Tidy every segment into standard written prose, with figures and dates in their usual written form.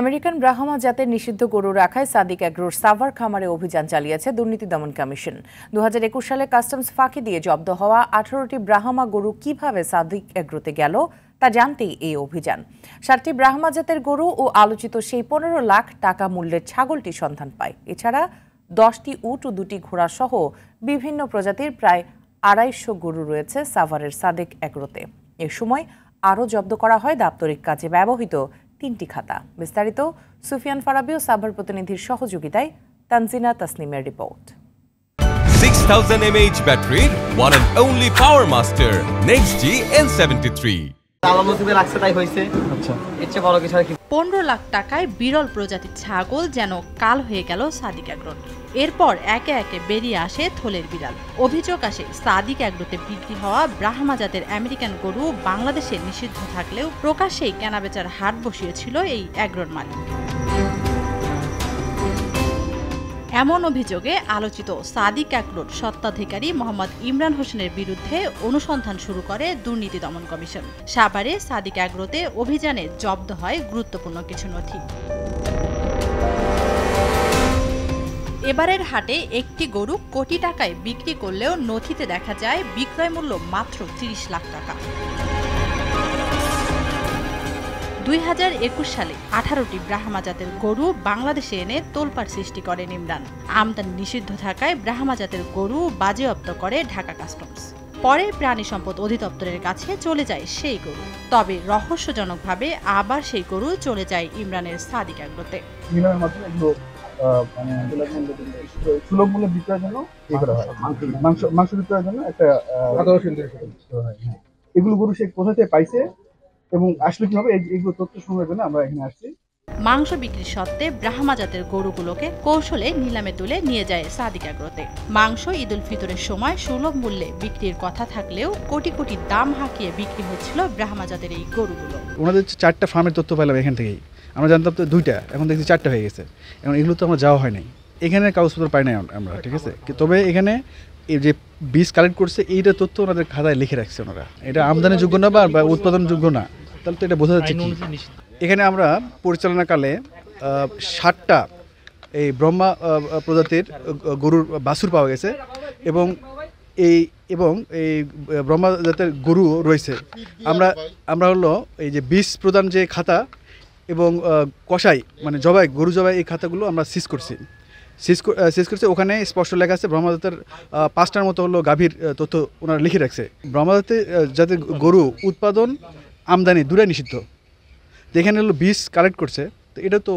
American Brahma জাতের নিষিদ্ধ গরু রাখায় সাদিক এগ্রোর সাভার খামারে অভিযান চালিয়েছে দুর্নীতি দমন কমিশন। 2021 সালে কাস্টমস ফাঁকি দিয়ে জব্দ হওয়া 18টি ব্রাহ্মা গরু কিভাবে সাদিক এগ্রোতে গেল তা জানতেই এই অভিযান। 7টি ব্রাহ্মা জাতের গরু ও আলোচিত সেই 15 লাখ টাকা মূল্যের ছাগলটি সন্ধান পায়। এছাড়া 10টি উট ও 2টি ঘোড়া সহ বিভিন্ন প্রজাতির প্রায় 250 গরু রয়েছে সাভারের সাদিক এগ্রোতে। এ সময় আরও জব্দ করা হয় দাপ্তরিক কাজে ব্যবহৃত 3টি খাতা। বিস্তারিত সুফিয়ান ফারাবি ও সাভার প্রতিনিধির সহযোগিতায় Tanzina তাসনিমের report. 6000 mAh battery, one and only Power Master, Next G N73. 15 lakh টাকায় বিরল প্রজাতির ছাগল যেন কাল হয়ে গেল সাদিক এগ্রোর। এরপর একে একে বেরিয়ে আসে থলের বিড়াল। অভিযোগ আসে সাদিক এগ্রোতে বিক্রি হওয়া ব্রাহ্মা জাতের আমেরিকান গরু বাংলাদেশে নিষিদ্ধ থাকলেও প্রকাশ্যেই কেনাবেচার হাট বসিয়েছিল এই এগ্রোর মালিক। এমন অভিযোগে আলোচিত সাদিক এগ্রোর স্বত্বাধিকারী মোহাম্মদ ইমরান হোসেনের বিরুদ্ধে অনুসন্ধান শুরু করে দুর্নীতি দমন কমিশন। সাভারে সাদিক এগ্রোতে অভিযানে জব্দ হয় গুরুত্বপূর্ণ কিছু নথি। এবারের হাটে একটি গরু কোটি টাকায় বিক্রি করলেও নথিতে দেখা যায় বিক্রয় মূল্য মাত্র 30 লাখ টাকা। 2021 সালে 18টি ব্রাহ্মা জাতের গরু বাংলাদেশে এনে তোলপাড় সৃষ্টি করেন ইমরান। আমদানি নিষিদ্ধ থাকায় ব্রাহ্মা জাতের গরু বাজেয়াপ্ত করে ঢাকা কাস্টমস। পরে প্রাণী সম্পদ অধিদপ্তরের কাছে চলে যায় সেই গরু। তবে রহস্যজনকভাবে আবার সেই গরু চলে যায় ইমরানের সাদিক এগ্রোতে। সুলভ মূল্যে বিক্রয়ের জন্য মাংস বিক্রয়ের জন্য একটা এগুলো গরু সে কোথা থেকে পাইছে এবং আসলে কিভাবে এইগুলো তথ্য সংগ্রহের জন্য আমরা এখানে আসছি। মাংস বিক্রির সত্ত্বে ব্রাহ্মা জাতের গরুগুলোকে কৌশলে নিলামে তুলে নিয়ে যায় সাদিক এগ্রোতে। মাংস ঈদুল ফিতরের সময় সুলভ মূল্যে বিক্রির কথা থাকলেও কোটি কোটি দাম হাঁকিয়ে বিক্রি হচ্ছিল ব্রাহ্মা জাতের এই গরুগুলো। ওনাদের 4টা ফার্মের তথ্য পেলাম এখান থেকেই। আমরা জানতাম তো 2টা, এখন দেখছি 4টা হয়ে গেছে। এখন এগুলো তো আমরা যাওয়া হয় নাই, এখানে কাগজপত্র পাই নাই আমরা, ঠিক আছে। তবে এখানে এই যে বীজ কালেক্ট করছে এইটা তথ্য ওনাদের খাতায় লিখে রাখছে ওনারা। এটা আমদানির যোগ্য না বা উৎপাদনযোগ্য না, তাহলে তো এটা বোঝা যাচ্ছে কি। এখানে আমরা পরিচালনাকালে 7টা এই ব্রহ্মা প্রজাতির গরুর বাছুর পাওয়া গেছে এবং এই ব্রহ্মা জাতের গরু রয়েছে। আমরা হলো এই যে বীজ প্রদান যে খাতা এবং কষাই মানে জবাই গরু জবাই এই খাতাগুলো আমরা সিজ করছি। ওখানে স্পষ্ট লেখা আছে ব্রহ্মা জাতের 5টার মতো হলো গাভীর তথ্য ওনারা লিখে রাখছে। ব্রহ্মা জাতের গরু উৎপাদন আমদানি দুটাই নিষিদ্ধ। যেখানে হলো বীজ কালেক্ট করছে, তো এটা তো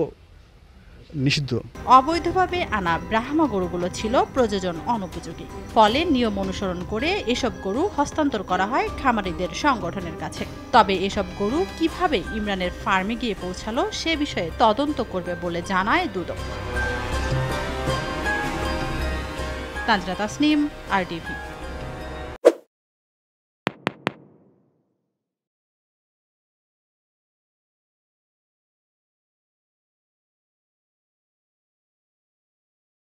নিষিদ্ধ। অবৈধভাবে আনা ব্রাহ্মা গরুগুলো ছিল প্রযোজন অনুপযোগী। ফলে নিয়ম অনুসরণ করে এসব গরু হস্তান্তর করা হয় খামারিদের সংগঠনের কাছে। তবে এসব গরু কিভাবে ইমরানের ফার্মে গিয়ে পৌঁছালো সে বিষয়ে তদন্ত করবে বলে জানায় দুদক। তানজিনা তাসনিম, RTV।